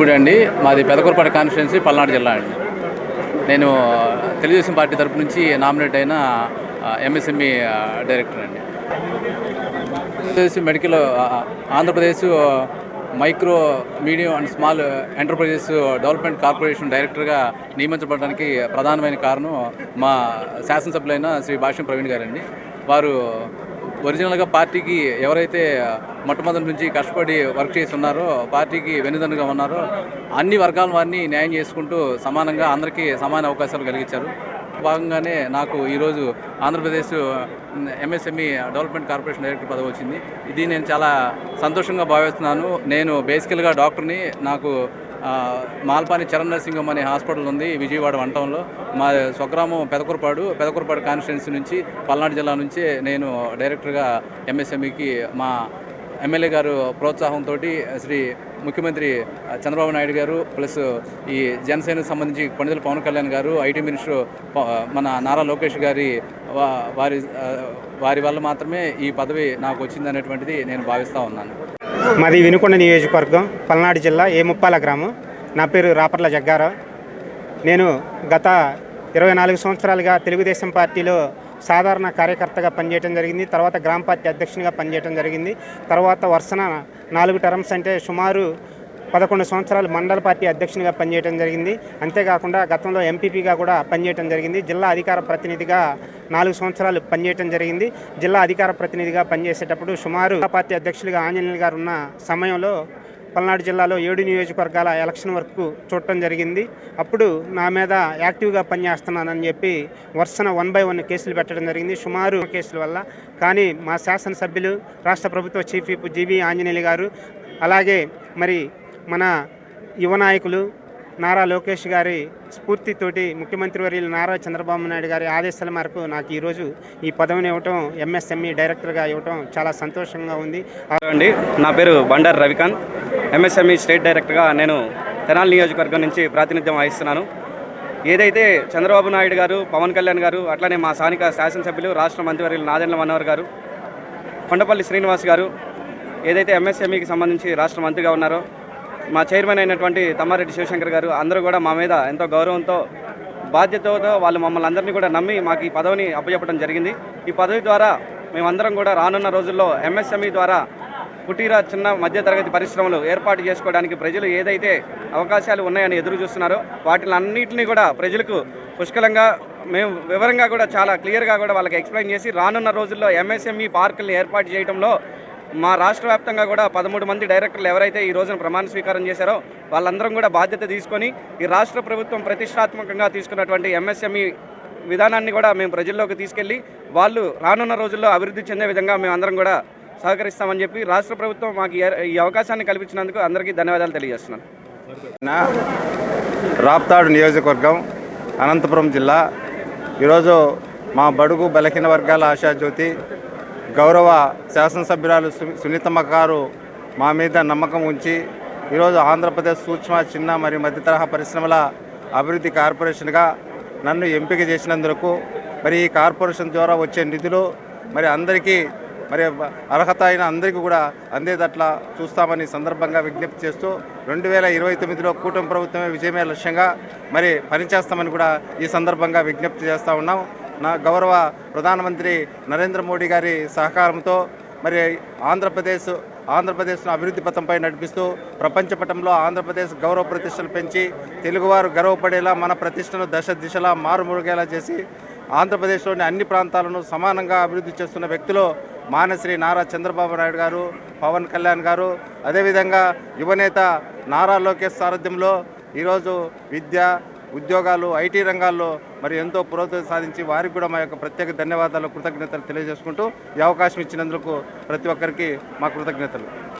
చింతలపూడి అండి. మాది పెదకూరపాడు కాన్స్టిట్యున్సీ, పల్నాడు జిల్లా అండి. నేను తెలుగుదేశం పార్టీ తరపు నుంచి నామినేట్ అయిన ఎంఎస్ఎంఈ డైరెక్టర్ అండి. Medical Andhra Pradesh micro, medium and small enterprises development corporation డైరెక్టర్గా నియమించబడడానికి ప్రధానమైన కారణం మా శాసనసభ్యులైన శ్రీ భాష్యం ప్రవీణ్ గారండి. వారు ఒరిజినల్గా పార్టీకి ఎవరైతే మొట్టమొదటి నుంచి కష్టపడి వర్క్ చేసి ఉన్నారో, పార్టీకి వెన్నుదన్నుగా ఉన్నారో, అన్ని వర్గాల వారిని న్యాయం చేసుకుంటూ సమానంగా అందరికీ సమాన అవకాశాలు కలిగించారు. భాగంగానే నాకు ఈరోజు Andhra Pradesh MSME development corporation director పదవి వచ్చింది. ఇది నేను చాలా సంతోషంగా భావిస్తున్నాను. నేను బేసికల్గా డాక్టర్ని. నాకు మాల్పాని చరణ్ నర్సింగ్ హోమ్ అనే హాస్పిటల్ ఉంది విజయవాడ వన్ టౌన్లో. మా స్వగ్రామం పెదకూరపాడు కాన్స్టిట్యున్సీ నుంచి, పల్నాడు జిల్లా నుంచి నేను డైరెక్టర్గా ఎంఎస్ఎంఈకి మా ఎమ్మెల్యే గారు ప్రోత్సాహంతో, శ్రీ ముఖ్యమంత్రి చంద్రబాబు నాయుడు గారు, ప్లస్ ఈ జనసేనకు సంబంధించి కొణిదెల పవన్ కళ్యాణ్ గారు, ఐటీ మినిస్టర్ మన నారా లోకేష్ గారి వారి వల్ల మాత్రమే ఈ పదవి నాకు వచ్చిందనేటువంటిది నేను భావిస్తూ ఉన్నాను. మాది వినుకొండ నియోజకవర్గం, పల్నాడు జిల్లా, ముప్పాల గ్రామం. నా పేరు రాపర్ల జగ్గారావు. నేను గత 24 సంవత్సరాలుగా తెలుగుదేశం పార్టీలో సాధారణ కార్యకర్తగా పనిచేయడం జరిగింది. తర్వాత గ్రామ పార్టీ అధ్యక్షునిగా పనిచేయడం జరిగింది. తర్వాత వరుసన 4 టర్మ్స్ అంటే సుమారు 11 సంవత్సరాలు మండల పార్టీ అధ్యక్షునిగా పనిచేయడం జరిగింది. అంతేకాకుండా గతంలో ఎంపీపీగా కూడా పనిచేయడం జరిగింది. జిల్లా అధికార ప్రతినిధిగా 4 సంవత్సరాలు పనిచేయడం జరిగింది. జిల్లా అధికార ప్రతినిధిగా పనిచేసేటప్పుడు సుమారు పార్టీ అధ్యక్షులుగా ఆంజనేయులు గారు ఉన్న సమయంలో పల్నాడు జిల్లాలో 7 నియోజకవర్గాల ఎలక్షన్ వరకు చూడటం జరిగింది. అప్పుడు నా మీద యాక్టివ్గా పనిచేస్తున్నానని చెప్పి వరుసన 1 by 1 కేసులు పెట్టడం జరిగింది, సుమారు కేసుల వల్ల. కానీ మా శాసనసభ్యులు, రాష్ట్ర ప్రభుత్వ చీఫ్ విప్ జీవీ ఆంజనేయులు గారు, అలాగే మరి మన యువ నాయకులు నారా లోకేష్ గారి స్ఫూర్తితోటి, ముఖ్యమంత్రి వర్యులు నారా చంద్రబాబు నాయుడు గారి ఆదేశాల మేరకు నాకు ఈరోజు ఈ పదవిని ఇవ్వటం, ఎంఎస్ఎంఈ డైరెక్టర్గా ఇవ్వటం చాలా సంతోషంగా ఉంది. అండి, నా పేరు బండారు రవికాంత్. ఎంఎస్ఎంఈ స్టేట్ డైరెక్టర్గా నేను తెనాలి నియోజకవర్గం నుంచి ప్రాతినిధ్యం వహిస్తున్నాను. ఏదైతే చంద్రబాబు నాయుడు గారు, పవన్ కళ్యాణ్ గారు, అట్లానే మా స్థానిక శాసనసభ్యులు, రాష్ట్ర మంత్రివర్యులు నాదెండ్ల మనోహర్ గారు, కొండపల్లి శ్రీనివాస్ గారు ఏదైతే ఎంఎస్ఎంఈకి సంబంధించి రాష్ట్ర మంత్రిగా ఉన్నారో, మా చైర్మన్ అయినటువంటి తమ్మారెడ్డి శివశంకర్ గారు, అందరూ కూడా మా మీద ఎంతో గౌరవంతో, బాధ్యతతో వాళ్ళు మమ్మల్ని అందరినీ కూడా నమ్మి మాకు ఈ పదవిని అప్పచెప్పడం జరిగింది. ఈ పదవి ద్వారా మేమందరం కూడా రానున్న రోజుల్లో ఎంఎస్ఎంఈ ద్వారా కుటీర, చిన్న మధ్యతరగతి పరిశ్రమలు ఏర్పాటు చేసుకోవడానికి ప్రజలు ఏదైతే అవకాశాలు ఉన్నాయని ఎదురు చూస్తున్నారో వాటిని అన్నింటినీ కూడా ప్రజలకు పుష్కలంగా మేము వివరంగా కూడా చాలా క్లియర్గా కూడా వాళ్ళకి ఎక్స్ప్లెయిన్ చేసి రానున్న రోజుల్లో ఎంఎస్ఎంఈ పార్కుల్ని ఏర్పాటు చేయడంలో మా రాష్ట్ర వ్యాప్తంగా కూడా 13 మంది డైరెక్టర్లు ఎవరైతే ఈ రోజున ప్రమాణ స్వీకారం చేశారో వాళ్ళందరం కూడా బాధ్యత తీసుకొని ఈ రాష్ట్ర ప్రభుత్వం ప్రతిష్టాత్మకంగా తీసుకున్నటువంటి ఎంఎస్ఎంఈ విధానాన్ని కూడా మేము ప్రజల్లోకి తీసుకెళ్ళి వాళ్ళు రానున్న రోజుల్లో అభివృద్ధి చెందే విధంగా మేము అందరం కూడా సహకరిస్తామని చెప్పి రాష్ట్ర ప్రభుత్వం మాకు ఈ అవకాశాన్ని కల్పించినందుకు అందరికీ ధన్యవాదాలు తెలియజేస్తున్నాను. రాప్తాడు నియోజకవర్గం, అనంతపురం జిల్లా. ఈరోజు మా బడుగు బలహీన వర్గాల ఆశాజ్యోతి గౌరవ శాసనసభ్యురాలు సునీతమ్మ గారు మా మీద నమ్మకం ఉంచి ఈరోజు ఆంధ్రప్రదేశ్ సూక్ష్మ, చిన్న మరియు మధ్య తరహా పరిశ్రమల అభివృద్ధి కార్పొరేషన్గా నన్ను ఎంపిక చేసినందుకు, మరి ఈ కార్పొరేషన్ ద్వారా వచ్చే నిధులు మరి అందరికీ, మరి అర్హత అయిన అందరికీ కూడా అందేదట్లా చూస్తామని సందర్భంగా విజ్ఞప్తి చేస్తూ 2029లో కూటమి ప్రభుత్వమే విజయమే లక్ష్యంగా మరి పనిచేస్తామని కూడా ఈ సందర్భంగా విజ్ఞప్తి చేస్తూ ఉన్నాం. నా గౌరవ ప్రధానమంత్రి నరేంద్ర మోడీ గారి సహకారంతో మరి ఆంధ్రప్రదేశ్ను అభివృద్ధి పథంపై నడిపిస్తూ ప్రపంచ పటంలో ఆంధ్రప్రదేశ్ గౌరవ ప్రతిష్టలు పెంచి తెలుగువారు గర్వపడేలా, మన ప్రతిష్టను దశ దిశలా మారుమరుగేలా చేసి ఆంధ్రప్రదేశ్లోని అన్ని ప్రాంతాలను సమానంగా అభివృద్ధి చేస్తున్న వ్యక్తులు మానశ్రీ నారా చంద్రబాబు నాయుడు గారు, పవన్ కళ్యాణ్ గారు, అదేవిధంగా యువనేత నారా లోకేష్ సారథ్యంలో ఈరోజు విద్య, ఉద్యోగాలు, ఐటీ రంగాల్లో మరి ఎంతో పురోగతి సాధించి వారికి కూడా మా యొక్క ప్రత్యేక ధన్యవాదాలు, కృతజ్ఞతలు తెలియజేసుకుంటూ ఈ అవకాశం ఇచ్చినందుకు ప్రతి ఒక్కరికి మా కృతజ్ఞతలు.